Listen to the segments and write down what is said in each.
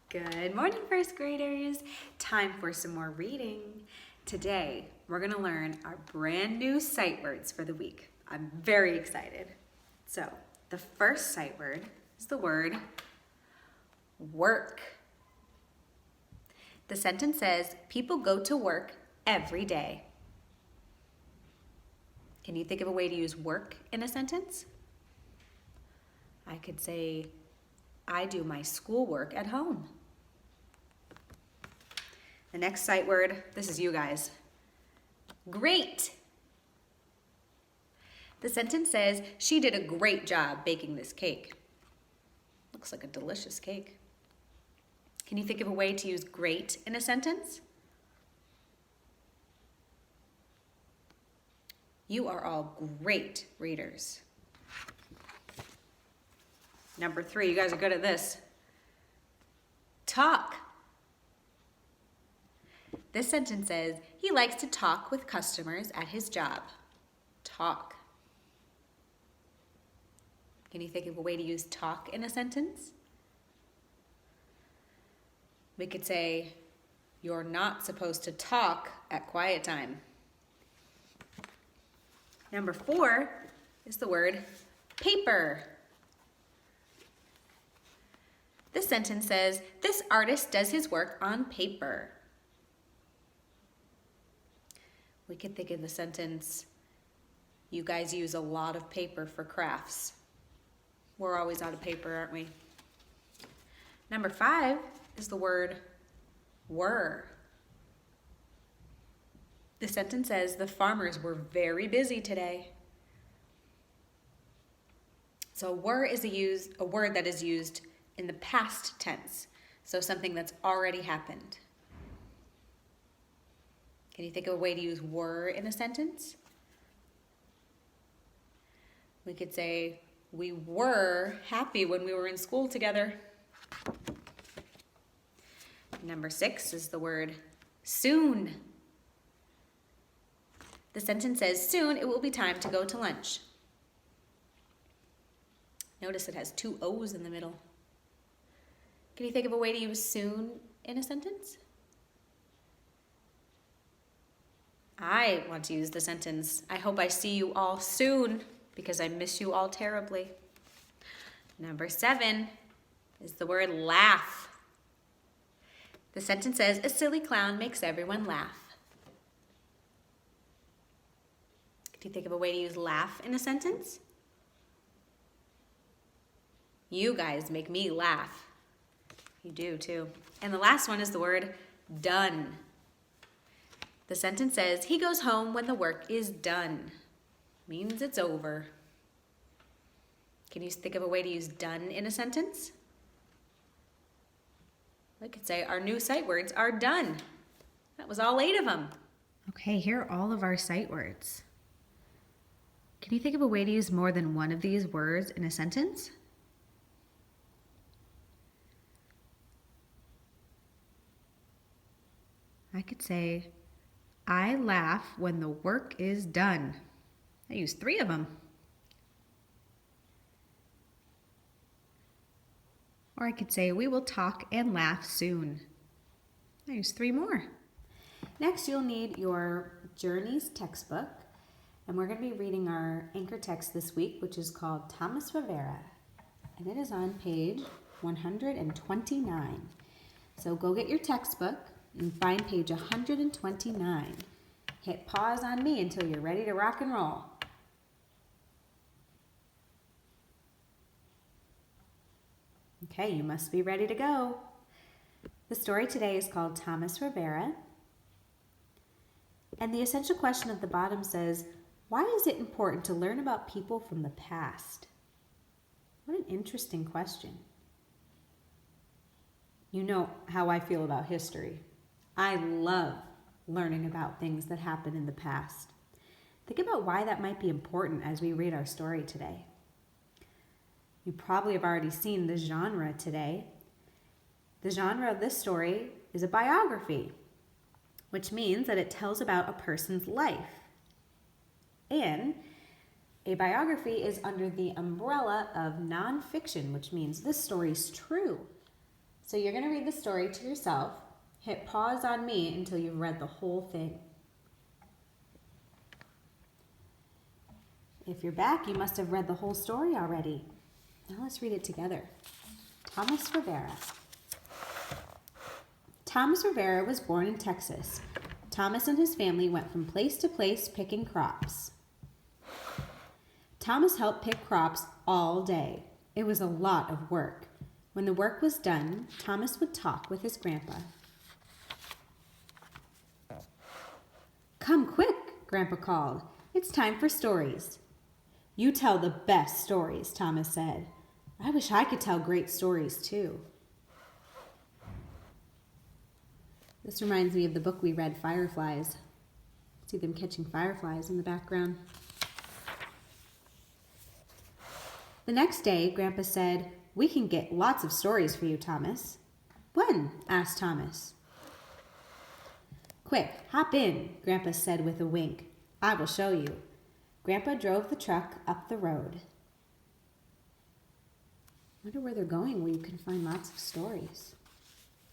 Good morning, first graders. Time for some more reading. Today, we're going to learn our brand new sight words for the week. I'm very excited. So, the first sight word is the word work. The sentence says, people go to work every day. Can you think of a way to use work in a sentence? I could say, I do my schoolwork at home. The next sight word, this is you guys. Great. The sentence says, she did a great job baking this cake. Looks like a delicious cake. Can you think of a way to use great in a sentence? You are all great readers. Number 3, you guys are good at this. Talk. This sentence says, he likes to talk with customers at his job. Talk. Can you think of a way to use talk in a sentence? We could say, you're not supposed to talk at quiet time. Number 4 is the word paper. This sentence says, this artist does his work on paper. We could think of the sentence, you guys use a lot of paper for crafts. We're always out of paper, aren't we? Number 5 is the word were. The sentence says, the farmers were very busy today. So were is a word that is used in the past tense, so something that's already happened. Can you think of a way to use were in a sentence? We could say, we were happy when we were in school together. Number 6 is the word soon. The sentence says, soon it will be time to go to lunch. Notice it has 2 O's in the middle. Can you think of a way to use soon in a sentence? I want to use the sentence, I hope I see you all soon because I miss you all terribly. Number 7 is the word laugh. The sentence says, a silly clown makes everyone laugh. Can you think of a way to use laugh in a sentence? You guys make me laugh. You do too. And the last one is the word done. The sentence says, he goes home when the work is done. Means it's over. Can you think of a way to use done in a sentence? I could say, our new sight words are done. That was all 8 of them. Okay, here are all of our sight words. Can you think of a way to use more than one of these words in a sentence? I could say, I laugh when the work is done. I used 3 of them. Or I could say, we will talk and laugh soon. I used 3 more. Next, you'll need your Journeys textbook. And we're going to be reading our anchor text this week, which is called Tomas Rivera. And it is on page 129. So go get your textbook and find page 129. Hit pause on me until you're ready to rock and roll. Okay, you must be ready to go. The story today is called Tomas Rivera. And the essential question at the bottom says, why is it important to learn about people from the past? What an interesting question. You know how I feel about history. I love learning about things that happened in the past. Think about why that might be important as we read our story today. You probably have already seen the genre today. The genre of this story is a biography, which means that it tells about a person's life. And a biography is under the umbrella of nonfiction, which means this story is true. So you're going to read the story to yourself. Hit pause on me until you've read the whole thing. If you're back, you must have read the whole story already. Now let's read it together. Tomas Rivera. Tomas Rivera was born in Texas. Tomas and his family went from place to place picking crops. Tomas helped pick crops all day. It was a lot of work. When the work was done, Tomas would talk with his grandpa. "Come quick," Grandpa called. "It's time for stories." "You tell the best stories," Tomas said. "I wish I could tell great stories too." This reminds me of the book we read, Fireflies. See them catching fireflies in the background. The next day, Grandpa said, "We can get lots of stories for you, Tomas." "When?" asked Tomas. "Quick, hop in," Grandpa said with a wink. "I will show you." Grandpa drove the truck up the road. I wonder where they're going where you can find lots of stories.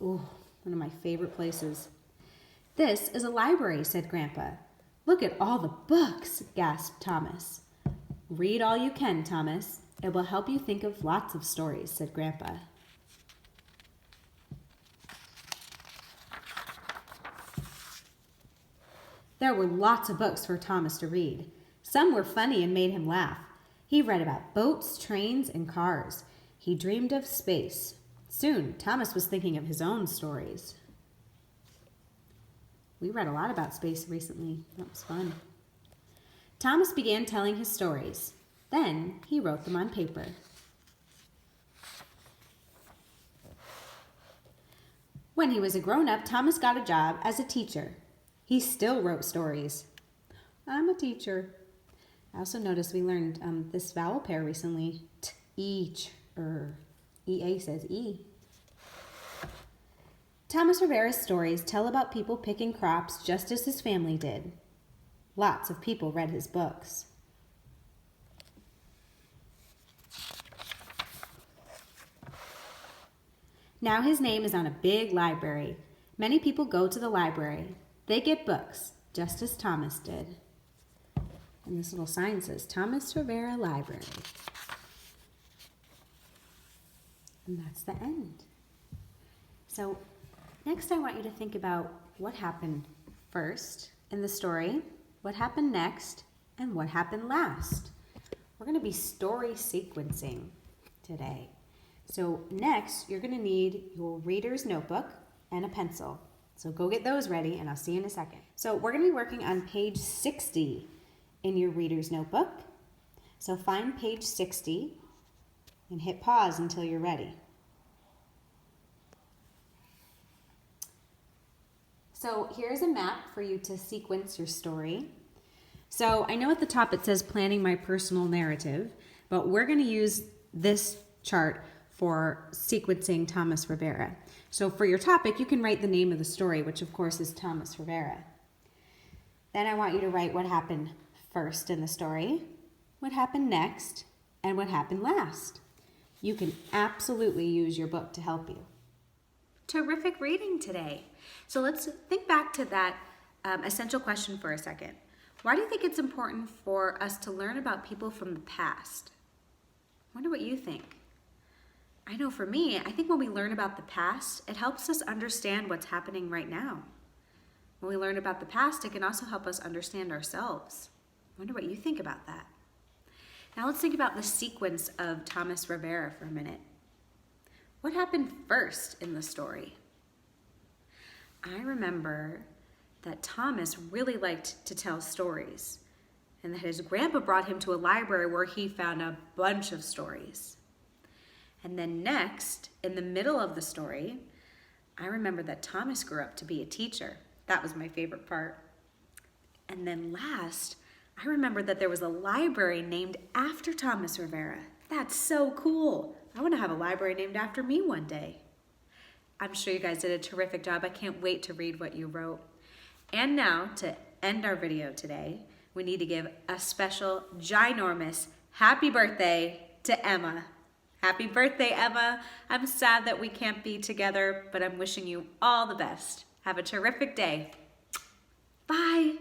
Ooh, one of my favorite places. "This is a library," said Grandpa. "Look at all the books," gasped Tomas. "Read all you can, Tomas. It will help you think of lots of stories," said Grandpa. There were lots of books for Tomas to read. Some were funny and made him laugh. He read about boats, trains, and cars. He dreamed of space. Soon, Tomas was thinking of his own stories. We read a lot about space recently. That was fun. Tomas began telling his stories. Then he wrote them on paper. When he was a grown-up, Tomas got a job as a teacher. He still wrote stories. I'm a teacher. I also noticed we learned this vowel pair recently. T-each-er. E-A says E. Tomas Rivera's stories tell about people picking crops just as his family did. Lots of people read his books. Now his name is on a big library. Many people go to the library. They get books, just as Tomas did. And this little sign says, Tomas Rivera Library. And that's the end. So next I want you to think about what happened first in the story, what happened next, and what happened last. We're going to be story sequencing today. So next, you're going to need your reader's notebook and a pencil. So go get those ready, and I'll see you in a second. So we're going to be working on page 60 in your reader's notebook. So find page 60 and hit pause until you're ready. So here's a map for you to sequence your story. So I know at the top it says planning my personal narrative, but we're going to use this chart for sequencing Tomas Rivera. So for your topic, you can write the name of the story, which of course is Tomas Rivera. Then I want you to write what happened first in the story, what happened next, and what happened last. You can absolutely use your book to help you. Terrific reading today. So let's think back to that essential question for a second. Why do you think it's important for us to learn about people from the past? I wonder what you think. I know for me, I think when we learn about the past, it helps us understand what's happening right now. When we learn about the past, it can also help us understand ourselves. I wonder what you think about that. Now let's think about the sequence of Tomas Rivera for a minute. What happened first in the story? I remember that Tomas really liked to tell stories, and that his grandpa brought him to a library where he found a bunch of stories. And then next, in the middle of the story, I remember that Tomas grew up to be a teacher. That was my favorite part. And then last, I remember that there was a library named after Tomas Rivera. That's so cool. I want to have a library named after me one day. I'm sure you guys did a terrific job. I can't wait to read what you wrote. And now, to end our video today, we need to give a special, ginormous happy birthday to Emma. Happy birthday, Emma. I'm sad that we can't be together, but I'm wishing you all the best. Have a terrific day. Bye.